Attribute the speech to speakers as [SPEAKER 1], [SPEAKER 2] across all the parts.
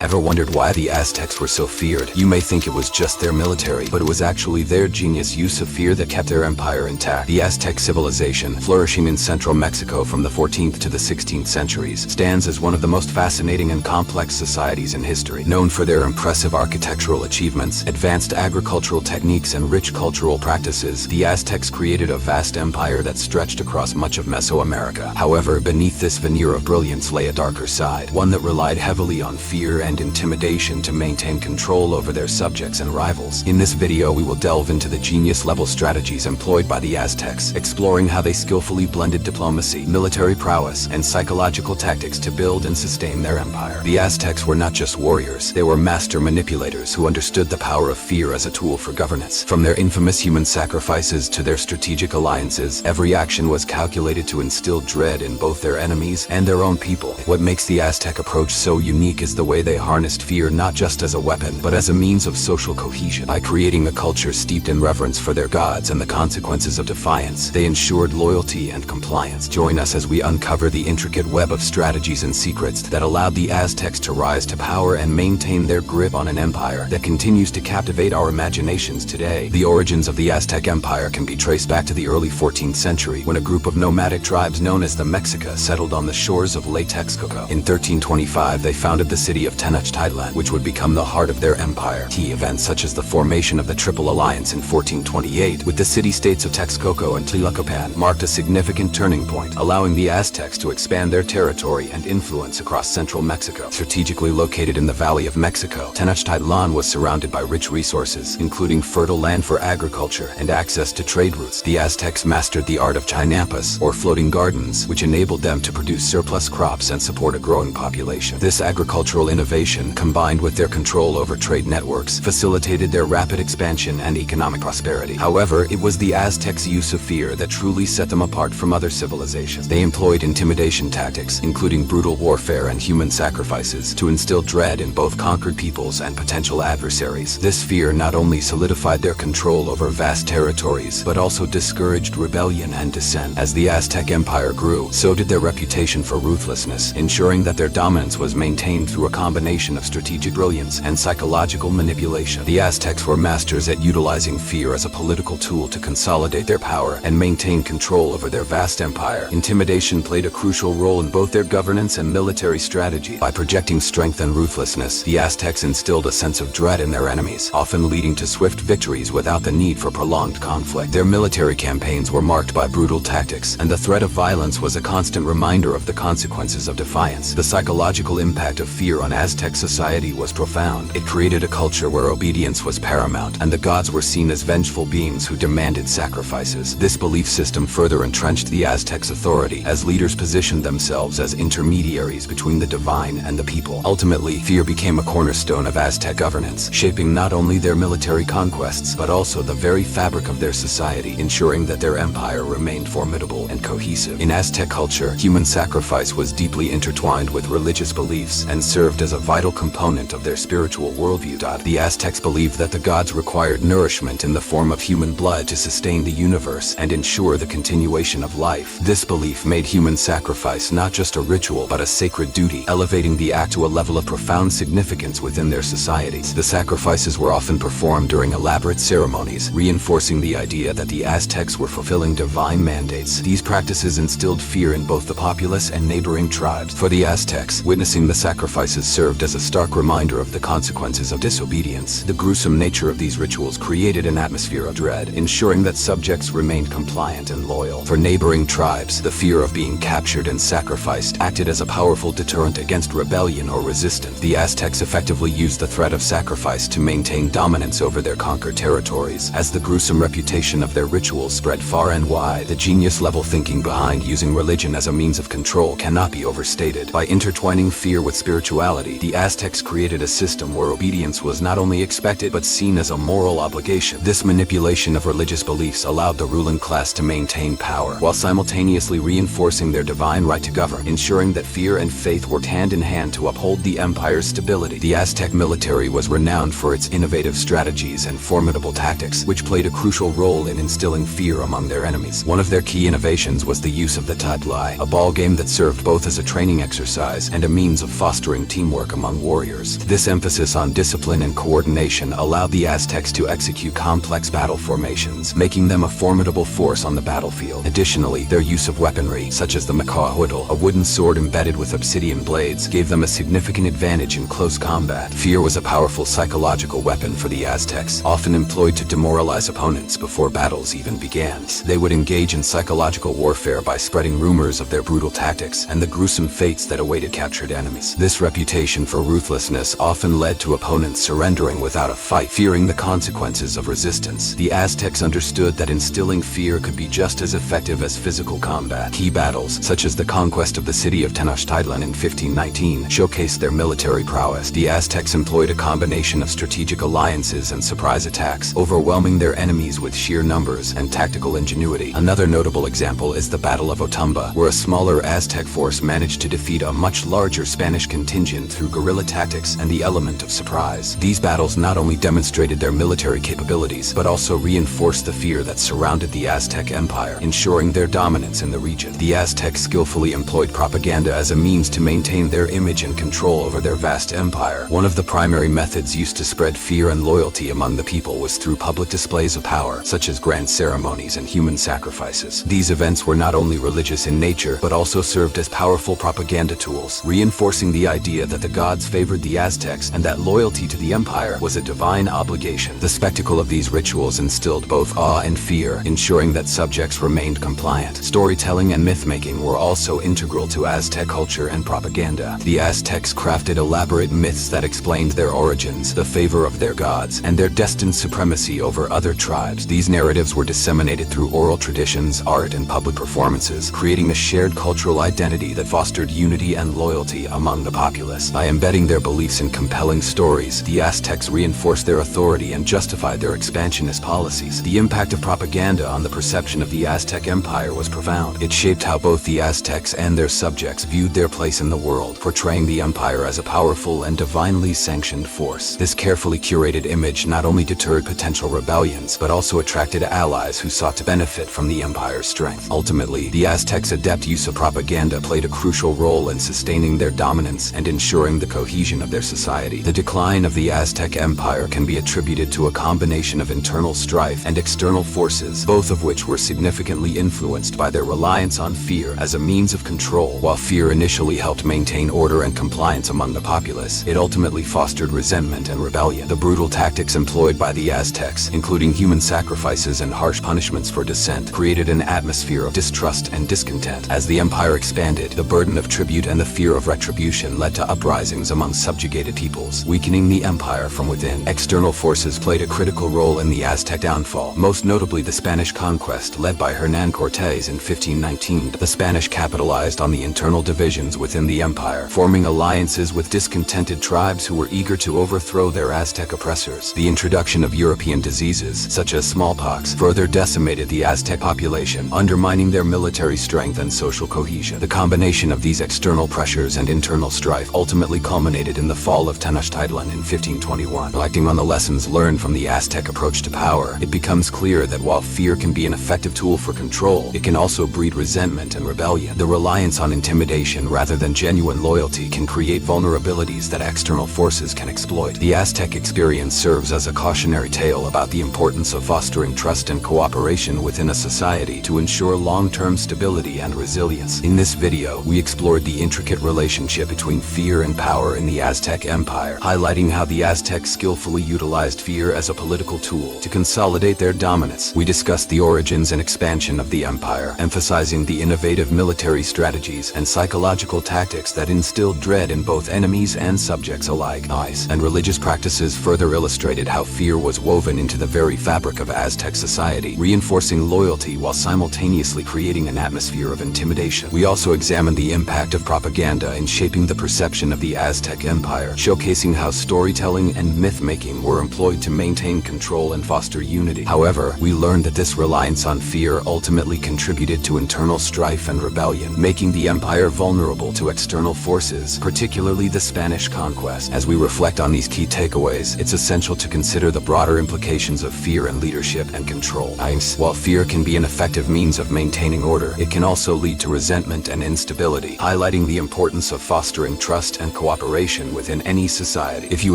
[SPEAKER 1] Ever wondered why the Aztecs were so feared? You may think it was just their military, but it was actually their genius use of fear that kept their empire intact. The Aztec civilization, flourishing in central Mexico from the 14th to the 16th centuries, stands as one of the most fascinating and complex societies in history. Known for their impressive architectural achievements, advanced agricultural techniques, and rich cultural practices, the Aztecs created a vast empire that stretched across much of Mesoamerica. However, beneath this veneer of brilliance lay a darker side, one that relied heavily on fear and intimidation to maintain control over their subjects and rivals. In this video, we will delve into the genius-level strategies employed by the Aztecs, exploring how they skillfully blended diplomacy, military prowess, and psychological tactics to build and sustain their empire. The Aztecs were not just warriors, they were master manipulators who understood the power of fear as a tool for governance. From their infamous human sacrifices to their strategic alliances, every action was calculated to instill dread in both their enemies and their own people. What makes the Aztec approach so unique is the way they harnessed fear not just as a weapon, but as a means of social cohesion. By creating a culture steeped in reverence for their gods and the consequences of defiance, they ensured loyalty and compliance. Join us as we uncover the intricate web of strategies and secrets that allowed the Aztecs to rise to power and maintain their grip on an empire that continues to captivate our imaginations today. The origins of the Aztec Empire can be traced back to the early 14th century, when a group of nomadic tribes known as the Mexica settled on the shores of Lake Texcoco. In 1325, they founded the city of Tenochtitlan, which would become the heart of their empire. Key events such as the formation of the Triple Alliance in 1428 with the city-states of Texcoco and Tlacopan marked a significant turning point, allowing the Aztecs to expand their territory and influence across central Mexico. Strategically located in the Valley of Mexico, Tenochtitlan was surrounded by rich resources, including fertile land for agriculture and access to trade routes. The Aztecs mastered the art of chinampas, or floating gardens, which enabled them to produce surplus crops and support a growing population. This agricultural innovation, combined with their control over trade networks, facilitated their rapid expansion and economic prosperity. However, it was the Aztecs' use of fear that truly set them apart from other civilizations. They employed intimidation tactics, including brutal warfare and human sacrifices, to instill dread in both conquered peoples and potential adversaries. This fear not only solidified their control over vast territories, but also discouraged rebellion and dissent. As the Aztec Empire grew, so did their reputation for ruthlessness, ensuring that their dominance was maintained through a combination of strategic brilliance and psychological manipulation. The Aztecs were masters at utilizing fear as a political tool to consolidate their power and maintain control over their vast empire. Intimidation played a crucial role in both their governance and military strategy. By projecting strength and ruthlessness, the Aztecs instilled a sense of dread in their enemies, often leading to swift victories without the need for prolonged conflict. Their military campaigns were marked by brutal tactics, and the threat of violence was a constant reminder of the consequences of defiance. The psychological impact of fear on Aztec society was profound. It created a culture where obedience was paramount, and the gods were seen as vengeful beings who demanded sacrifices. This belief system further entrenched the Aztecs' authority, as leaders positioned themselves as intermediaries between the divine and the people. Ultimately, fear became a cornerstone of Aztec governance, shaping not only their military conquests, but also the very fabric of their society, ensuring that their empire remained formidable and cohesive. In Aztec culture, human sacrifice was deeply intertwined with religious beliefs and served as a vital component of their spiritual worldview. The Aztecs believed that the gods required nourishment in the form of human blood to sustain the universe and ensure the continuation of life. This belief made human sacrifice not just a ritual but a sacred duty, elevating the act to a level of profound significance within their societies. The sacrifices were often performed during elaborate ceremonies, reinforcing the idea that the Aztecs were fulfilling divine mandates. These practices instilled fear in both the populace and neighboring tribes. For the Aztecs, witnessing the sacrifices served as a stark reminder of the consequences of disobedience. The gruesome nature of these rituals created an atmosphere of dread, ensuring that subjects remained compliant and loyal. For neighboring tribes, the fear of being captured and sacrificed acted as a powerful deterrent against rebellion or resistance. The Aztecs effectively used the threat of sacrifice to maintain dominance over their conquered territories. As the gruesome reputation of their rituals spread far and wide, the genius-level thinking behind using religion as a means of control cannot be overstated. By intertwining fear with spirituality, the Aztecs created a system where obedience was not only expected but seen as a moral obligation. This manipulation of religious beliefs allowed the ruling class to maintain power, while simultaneously reinforcing their divine right to govern, ensuring that fear and faith worked hand in hand to uphold the empire's stability. The Aztec military was renowned for its innovative strategies and formidable tactics, which played a crucial role in instilling fear among their enemies. One of their key innovations was the use of the tabla, a ball game that served both as a training exercise and a means of fostering teamwork teamwork among warriors. This emphasis on discipline and coordination allowed the Aztecs to execute complex battle formations, making them a formidable force on the battlefield. Additionally, their use of weaponry, such as the macahuitl, a wooden sword embedded with obsidian blades, gave them a significant advantage in close combat. Fear was a powerful psychological weapon for the Aztecs, often employed to demoralize opponents before battles even began. They would engage in psychological warfare by spreading rumors of their brutal tactics and the gruesome fates that awaited captured enemies. This reputation for ruthlessness often led to opponents surrendering without a fight, fearing the consequences of resistance. The Aztecs understood that instilling fear could be just as effective as physical combat. Key battles, such as the conquest of the city of Tenochtitlan in 1519, showcased their military prowess. The Aztecs employed a combination of strategic alliances and surprise attacks, overwhelming their enemies with sheer numbers and tactical ingenuity. Another notable example is the Battle of Otumba, where a smaller Aztec force managed to defeat a much larger Spanish contingent through guerrilla tactics and the element of surprise. These battles not only demonstrated their military capabilities, but also reinforced the fear that surrounded the Aztec Empire, ensuring their dominance in the region. The Aztecs skillfully employed propaganda as a means to maintain their image and control over their vast empire. One of the primary methods used to spread fear and loyalty among the people was through public displays of power, such as grand ceremonies and human sacrifices. These events were not only religious in nature, but also served as powerful propaganda tools, reinforcing the idea that the gods favored the Aztecs and that loyalty to the empire was a divine obligation. The spectacle of these rituals instilled both awe and fear, ensuring that subjects remained compliant. Storytelling and myth-making were also integral to Aztec culture and propaganda. The Aztecs crafted elaborate myths that explained their origins, the favor of their gods, and their destined supremacy over other tribes. These narratives were disseminated through oral traditions, art, and public performances, creating a shared cultural identity that fostered unity and loyalty among the populace. By embedding their beliefs in compelling stories, the Aztecs reinforced their authority and justified their expansionist policies. The impact of propaganda on the perception of the Aztec Empire was profound. It shaped how both the Aztecs and their subjects viewed their place in the world, portraying the empire as a powerful and divinely sanctioned force. This carefully curated image not only deterred potential rebellions, but also attracted allies who sought to benefit from the empire's strength. Ultimately, the Aztecs' adept use of propaganda played a crucial role in sustaining their dominance and ensuring the cohesion of their society. The decline of the Aztec Empire can be attributed to a combination of internal strife and external forces, both of which were significantly influenced by their reliance on fear as a means of control. While fear initially helped maintain order and compliance among the populace, it ultimately fostered resentment and rebellion. The brutal tactics employed by the Aztecs, including human sacrifices and harsh punishments for dissent, created an atmosphere of distrust and discontent. As the empire expanded, the burden of tribute and the fear of retribution led to uprisings among subjugated peoples, weakening the empire from within. External forces played a critical role in the Aztec downfall, most notably the Spanish conquest led by Hernán Cortés in 1519. The Spanish capitalized on the internal divisions within the empire, forming alliances with discontented tribes who were eager to overthrow their Aztec oppressors. The introduction of European diseases, such as smallpox, further decimated the Aztec population, undermining their military strength and social cohesion. The combination of these external pressures and internal strife ultimately culminated in the fall of Tenochtitlan in 1521. Reflecting on the lessons learned from the Aztec approach to power, it becomes clear that while fear can be an effective tool for control, it can also breed resentment and rebellion. The reliance on intimidation rather than genuine loyalty can create vulnerabilities that external forces can exploit. The Aztec experience serves as a cautionary tale about the importance of fostering trust and cooperation within a society to ensure long-term stability and resilience. In this video, we explored the intricate relationship between fear and power in the Aztec Empire, highlighting how the Aztecs skillfully utilized fear as a political tool to consolidate their dominance. We discussed the origins and expansion of the empire, emphasizing the innovative military strategies and psychological tactics that instilled dread in both enemies and subjects alike. And religious practices further illustrated how fear was woven into the very fabric of Aztec society, reinforcing loyalty while simultaneously creating an atmosphere of intimidation. We also examined the impact of propaganda in shaping the perception of the Aztec Empire, showcasing how storytelling and myth-making were employed to maintain control and foster unity. However, we learned that this reliance on fear ultimately contributed to internal strife and rebellion, making the empire vulnerable to external forces, particularly the Spanish conquest. As we reflect on these key takeaways, it's essential to consider the broader implications of fear in leadership and control. While fear can be an effective means of maintaining order, it can also lead to resentment and instability, highlighting the importance of fostering trust and cooperation within any society. If you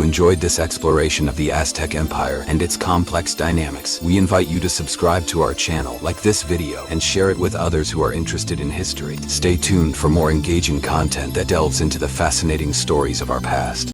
[SPEAKER 1] enjoyed this exploration of the Aztec Empire and its complex dynamics, we invite you to subscribe to our channel, like this video, and share it with others who are interested in history. Stay tuned for more engaging content that delves into the fascinating stories of our past.